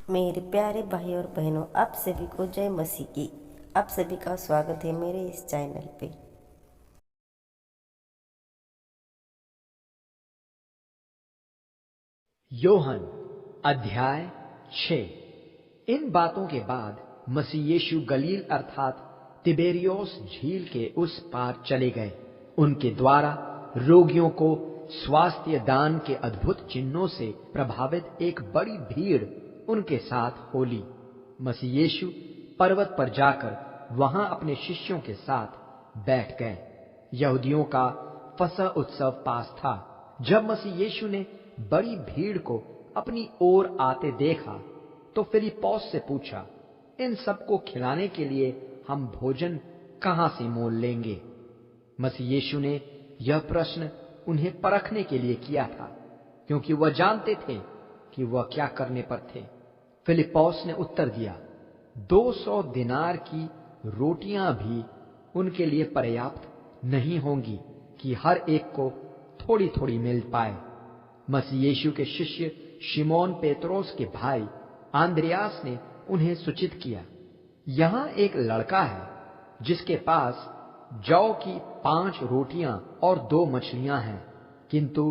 मेरे प्यारे भाई और बहनों, आप सभी को जय मसीह की। आप सभी का स्वागत है मेरे इस चैनल पे। योहन अध्याय 6। इन बातों के बाद मसीह यीशु गलील अर्थात तिबेरियोस झील के उस पार चले गए। उनके द्वारा रोगियों को स्वास्थ्य दान के अद्भुत चिन्हों से प्रभावित एक बड़ी भीड़ उनके साथ हो ली। मसीह यीशु पर्वत पर जाकर वहां अपने शिष्यों के साथ बैठ गए। यहूदियों का फसह उत्सव पास था। जब मसीह यीशु ने बड़ी भीड़ को अपनी ओर आते देखा तो फिलिप्पौस से पूछा, इन सबको खिलाने के लिए हम भोजन कहां से मोल लेंगे? मसीह यीशु ने यह प्रश्न उन्हें परखने के लिए किया था, क्योंकि वह जानते थे कि वह क्या करने पर थे। फिलिप्पौस ने उत्तर दिया, 200 दिनार की रोटियां भी उनके लिए पर्याप्त नहीं होंगी कि हर एक को थोड़ी थोड़ी मिल पाए। मसीह यीशु के शिष्य शिमोन पेत्रोस के भाई आंद्रियास ने उन्हें सूचित किया, यहां एक लड़का है जिसके पास जौ की 5 रोटियां और 2 मछलियां हैं, किंतु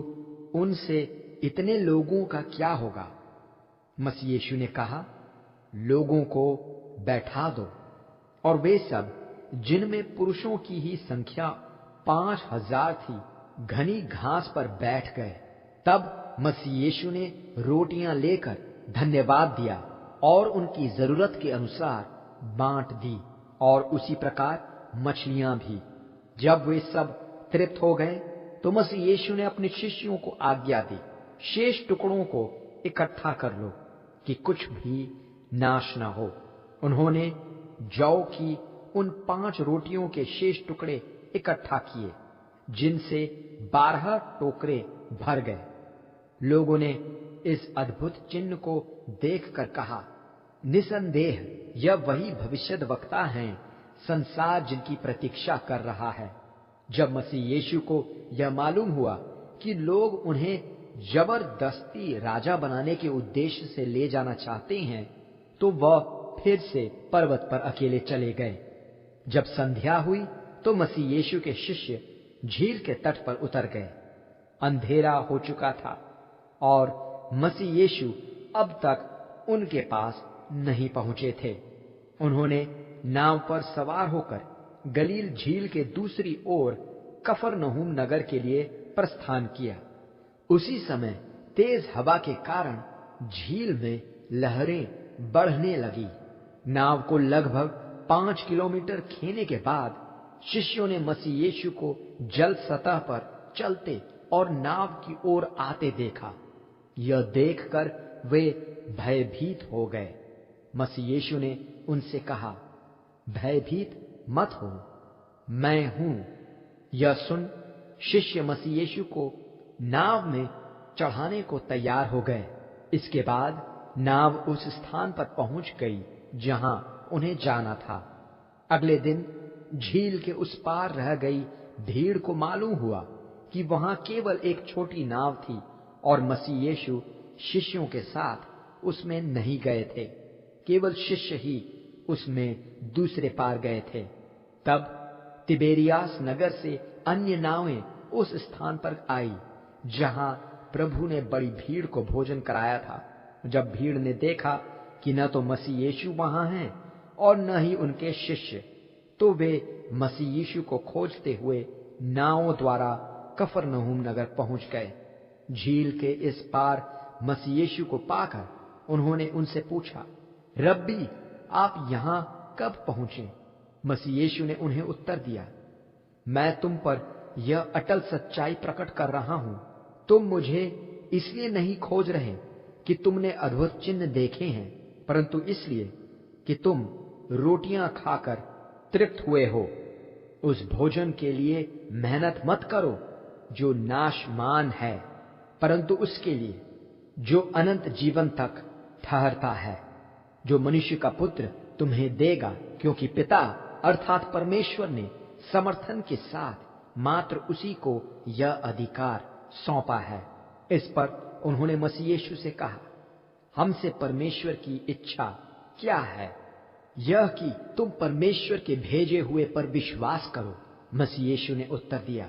उनसे इतने लोगों का क्या होगा? मसीह यीशु ने कहा, लोगों को बैठा दो। और वे सब, जिनमें पुरुषों की ही संख्या 5000 थी, घनी घास पर बैठ गए। तब मसीह यीशु ने रोटियां लेकर धन्यवाद दिया और उनकी जरूरत के अनुसार बांट दी, और उसी प्रकार मछलियां भी। जब वे सब तृप्त हो गए तो मसीह यीशु ने अपने शिष्यों को आज्ञा दी, शेष टुकड़ों को इकट्ठा कर लो कि कुछ भी नाश न हो। उन्होंने जौ की उन 5 रोटियों के शेष टुकड़े इकट्ठा किए, जिनसे 12 टोकरे भर गए। लोगों ने इस अद्भुत चिन्ह को देखकर कहा, निसंदेह यह वही भविष्यद्वक्ता हैं, संसार जिनकी प्रतीक्षा कर रहा है। जब मसीह यीशु को यह मालूम हुआ कि लोग उन्हें जबरदस्ती राजा बनाने के उद्देश्य से ले जाना चाहते हैं, तो वह फिर से पर्वत पर अकेले चले गए। जब संध्या हुई तो मसीह यीशु के शिष्य झील के तट पर उतर गए। अंधेरा हो चुका था और मसीह यीशु अब तक उनके पास नहीं पहुंचे थे। उन्होंने नाव पर सवार होकर गलील झील के दूसरी ओर कफरनहूम नगर के लिए प्रस्थान किया। उसी समय तेज हवा के कारण झील में लहरें बढ़ने लगी। नाव को लगभग 5 किलोमीटर खेने के बाद शिष्यों ने मसीह यीशु को जल सतह पर चलते और नाव की ओर आते देखा। यह देखकर वे भयभीत हो गए। मसीह यीशु ने उनसे कहा, भयभीत मत हो, मैं हूं। यह सुन शिष्य मसीह यीशु को नाव में चढ़ाने को तैयार हो गए। इसके बाद नाव उस स्थान पर पहुंच गई जहां उन्हें जाना था। अगले दिन झील के उस पार रह गई भीड़ को मालूम हुआ कि वहां केवल एक छोटी नाव थी और मसीह यीशु शिष्यों के साथ उसमें नहीं गए थे। केवल शिष्य ही उसमें दूसरे पार गए थे। तब तिबेरियास नगर से अन्य नावें उस स्थान पर आई जहां प्रभु ने बड़ी भीड़ को भोजन कराया था। जब भीड़ ने देखा कि न तो मसीह यीशु वहां हैं और न ही उनके शिष्य, तो वे मसीह यीशु को खोजते हुए नावों द्वारा कफरनहूम नगर पहुंच गए। झील के इस पार मसीह यीशु को पाकर उन्होंने उनसे पूछा, रब्बी, आप यहां कब पहुंचे? मसीह यीशु ने उन्हें उत्तर दिया, मैं तुम पर यह अटल सच्चाई प्रकट कर रहा हूं। तुम मुझे इसलिए नहीं खोज रहे कि तुमने अद्भुत चिन्ह देखे हैं, परंतु इसलिए कि तुम रोटियां खाकर तृप्त हुए हो। उस भोजन के लिए मेहनत मत करो जो नाशमान है, परंतु उसके लिए जो अनंत जीवन तक ठहरता है, जो मनुष्य का पुत्र तुम्हें देगा, क्योंकि पिता अर्थात परमेश्वर ने समर्थन के साथ मात्र उसी को यह अधिकार सौंपा है। इस पर उन्होंने मसीह यीशु से कहा, हमसे परमेश्वर की इच्छा क्या है? यह कि तुम परमेश्वर के भेजे हुए पर विश्वास करो। मसीह यीशु ने उत्तर दिया।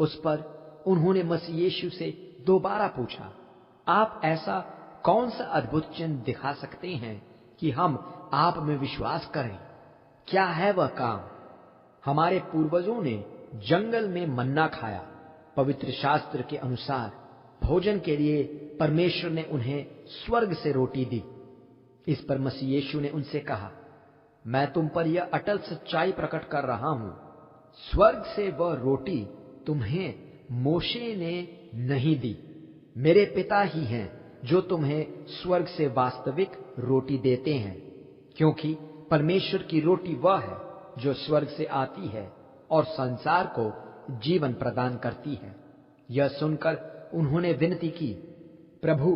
उस पर उन्होंने मसीह यीशु से दोबारा पूछा, आप ऐसा कौन सा अद्भुत चिन्ह दिखा सकते हैं कि हम आप में विश्वास करें? क्या है वह काम? हमारे पूर्वजों ने जंगल में मन्ना खाया। पवित्र शास्त्र के अनुसार भोजन के लिए परमेश्वर ने उन्हें स्वर्ग से रोटी दी। इस पर मसीह यीशु ने उनसे कहा, मैं तुम पर यह अटल सच्चाई प्रकट कर रहा हूं, स्वर्ग से वह रोटी तुम्हें मोशे ने नहीं दी, मेरे पिता ही हैं जो तुम्हें स्वर्ग से वास्तविक रोटी देते हैं। क्योंकि परमेश्वर की रोटी वह है जो स्वर्ग से आती है और संसार को जीवन प्रदान करती है। यह सुनकर उन्होंने विनती की, प्रभु,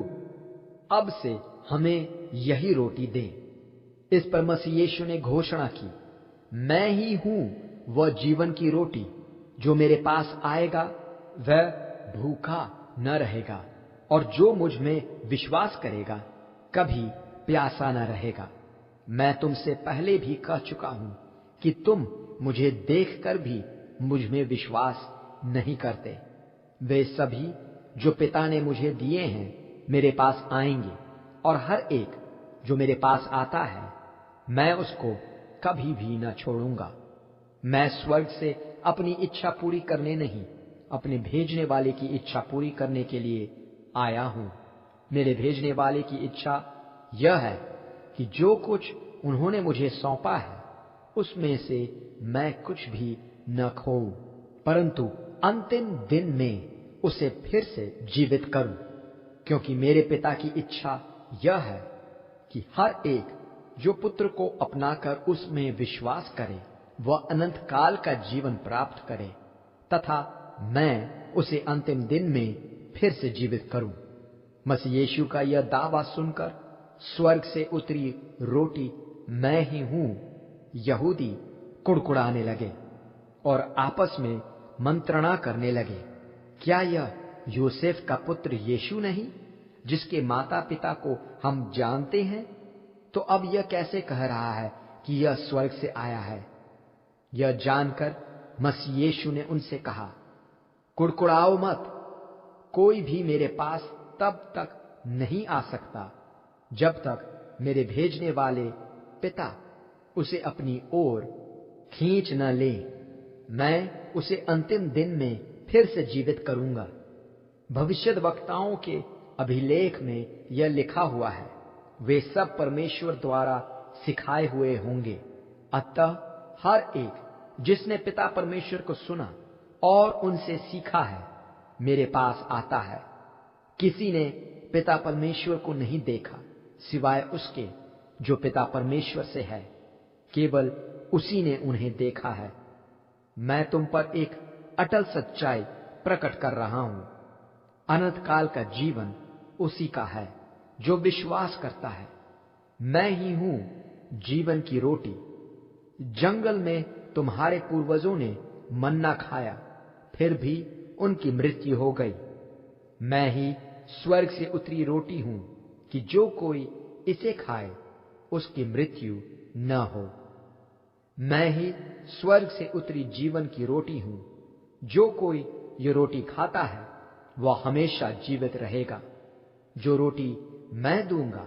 अब से हमें यही रोटी दें। इस पर मसीह यीशु ने घोषणा की, मैं ही हूं वह जीवन की रोटी, जो मेरे पास आएगा वह भूखा न रहेगा, और जो मुझ में विश्वास करेगा कभी प्यासा न रहेगा। मैं तुमसे पहले भी कह चुका हूं कि तुम मुझे देखकर भी मुझ में विश्वास नहीं करते। वे सभी जो पिता ने मुझे दिए हैं मेरे पास आएंगे, और हर एक जो मेरे पास आता है मैं उसको कभी भी न छोड़ूंगा। मैं स्वर्ग से अपनी इच्छा पूरी करने नहीं, अपने भेजने वाले की इच्छा पूरी करने के लिए आया हूं। मेरे भेजने वाले की इच्छा यह है कि जो कुछ उन्होंने मुझे सौंपा है उसमें से मैं कुछ भी न खोऊं, परंतु अंतिम दिन में उसे फिर से जीवित करूं। क्योंकि मेरे पिता की इच्छा यह है कि हर एक जो पुत्र को अपनाकर उसमें विश्वास करे वह अनंत काल का जीवन प्राप्त करे, तथा मैं उसे अंतिम दिन में फिर से जीवित करूं। मसीह यीशु का यह दावा सुनकर स्वर्ग से उतरी रोटी मैं ही हूं यहूदी कुड़कुड़ाने लगे और आपस में मंत्रणा करने लगे, क्या यह योसेफ का पुत्र यीशु नहीं, जिसके माता पिता को हम जानते हैं? तो अब यह कैसे कह रहा है कि यह स्वर्ग से आया है? यह जानकर मसीह यीशु ने उनसे कहा, कुड़कुड़ाओ मत। कोई भी मेरे पास तब तक नहीं आ सकता जब तक मेरे भेजने वाले पिता उसे अपनी ओर खींच न ले। मैं उसे अंतिम दिन में फिर से जीवित करूंगा। भविष्यद्वक्ताओं के अभिलेख में यह लिखा हुआ है, वे सब परमेश्वर द्वारा सिखाए हुए होंगे। अतः हर एक जिसने पिता परमेश्वर को सुना और उनसे सीखा है मेरे पास आता है। किसी ने पिता परमेश्वर को नहीं देखा सिवाय उसके जो पिता परमेश्वर से है, केवल उसी ने उन्हें देखा है। मैं तुम पर एक अटल सच्चाई प्रकट कर रहा हूं, अनंत काल का जीवन उसी का है जो विश्वास करता है। मैं ही हूं जीवन की रोटी। जंगल में तुम्हारे पूर्वजों ने मन्ना खाया, फिर भी उनकी मृत्यु हो गई। मैं ही स्वर्ग से उतरी रोटी हूं कि जो कोई इसे खाए उसकी मृत्यु न हो। मैं ही स्वर्ग से उतरी जीवन की रोटी हूं। जो कोई ये रोटी खाता है वह हमेशा जीवित रहेगा। जो रोटी मैं दूंगा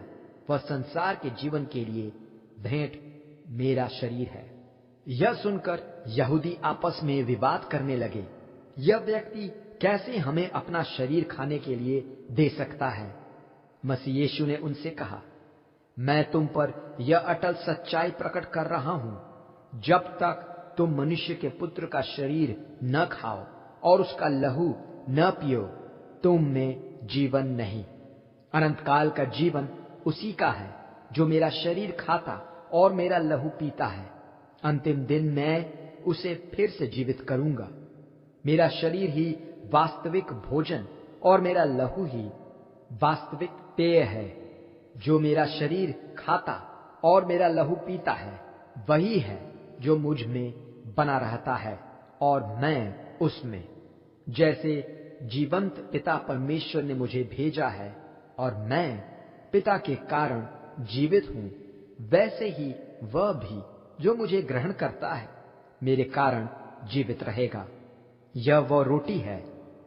वह संसार के जीवन के लिए भेंट मेरा शरीर है। यह सुनकर यहूदी आपस में विवाद करने लगे, यह व्यक्ति कैसे हमें अपना शरीर खाने के लिए दे सकता है? मसीह यीशु ने उनसे कहा, मैं तुम पर यह अटल सच्चाई प्रकट कर रहा हूं, जब तक तुम मनुष्य के पुत्र का शरीर न खाओ और उसका लहू न पियो तुम में जीवन नहीं। अनंत काल का जीवन उसी का है जो मेरा शरीर खाता और मेरा लहू पीता है। अंतिम दिन मैं उसे फिर से जीवित करूंगा। मेरा शरीर ही वास्तविक भोजन और मेरा लहू ही वास्तविक पेय है। जो मेरा शरीर खाता और मेरा लहू पीता है वही है जो मुझ में बना रहता है और मैं उसमें। जैसे जीवंत पिता परमेश्वर ने मुझे भेजा है और मैं पिता के कारण जीवित हूं, वैसे ही वह भी जो मुझे ग्रहण करता है मेरे कारण जीवित रहेगा। यह वह रोटी है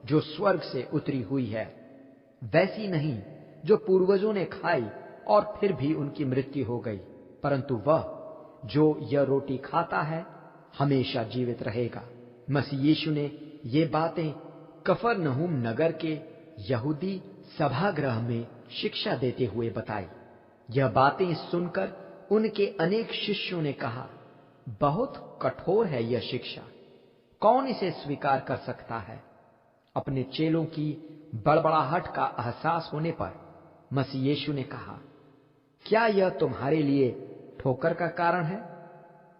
जो स्वर्ग से उतरी हुई है, वैसी नहीं जो पूर्वजों ने खाई और फिर भी उनकी मृत्यु हो गई, परंतु वह जो यह रोटी खाता है हमेशा जीवित रहेगा। मसीह यीशु ने ये बातें कफरनहूम नगर के यहूदी सभागृह में शिक्षा देते हुए बताई। यह बातें सुनकर उनके अनेक शिष्यों ने कहा, बहुत कठोर है यह शिक्षा, कौन इसे स्वीकार कर सकता है? अपने चेलों की बड़बड़ाहट का एहसास होने पर मसीह यीशु ने कहा, क्या यह तुम्हारे लिए ठोकर का कारण है?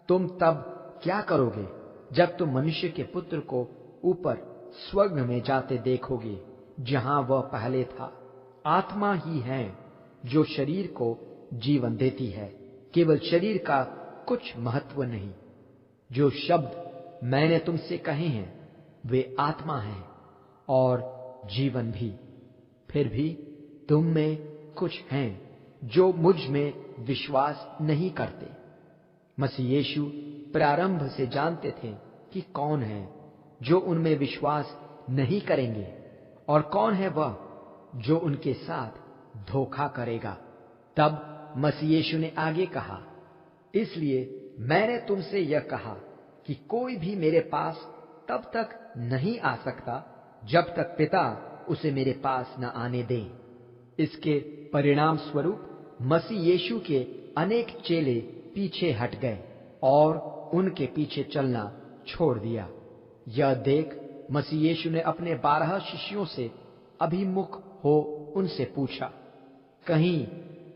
तुम तब क्या करोगे जब तुम मनुष्य के पुत्र को ऊपर स्वर्ग में जाते देखोगे, जहां वह पहले था? आत्मा ही है जो शरीर को जीवन देती है, केवल शरीर का कुछ महत्व नहीं। जो शब्द मैंने तुमसे कहे हैं वे आत्मा हैं और जीवन भी। फिर भी तुम में कुछ हैं जो मुझ में विश्वास नहीं करते। मसीह यीशु प्रारंभ से जानते थे कि कौन है जो उनमें विश्वास नहीं करेंगे और कौन है वह जो उनके साथ धोखा करेगा। तब मसीह यीशु ने आगे कहा, इसलिए मैंने तुमसे यह कहा कि कोई भी मेरे पास तब तक नहीं आ सकता जब तक पिता उसे मेरे पास न आने दे। इसके परिणाम स्वरूप मसीह यीशु के अनेक चेले पीछे हट गए और उनके पीछे चलना छोड़ दिया। यह देख मसीह यीशु ने अपने 12 शिष्यों से अभिमुख हो उनसे पूछा, कहीं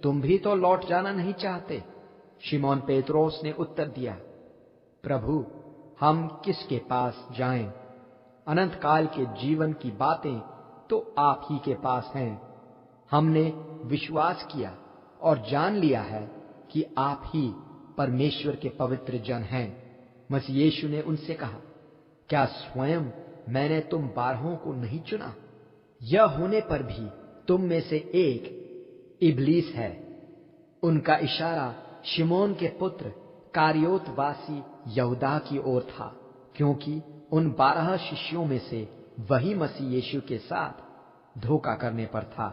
तुम भी तो लौट जाना नहीं चाहते? शिमोन पेत्रोस ने उत्तर दिया, प्रभु, हम किसके पास जाएं? अनंत काल के जीवन की बातें तो आप ही के पास हैं। हमने विश्वास किया और जान लिया है कि आप ही परमेश्वर के पवित्र जन हैं। मसीह यीशु ने उनसे कहा, क्या स्वयं मैंने तुम 12 को नहीं चुना? यह होने पर भी तुम में से एक इब्लीस है। उनका इशारा शिमोन के पुत्र कारियोतवासी यहूदा की ओर था, क्योंकि उन 12 शिष्यों में से वही मसीह यीशु के साथ धोखा करने पर था।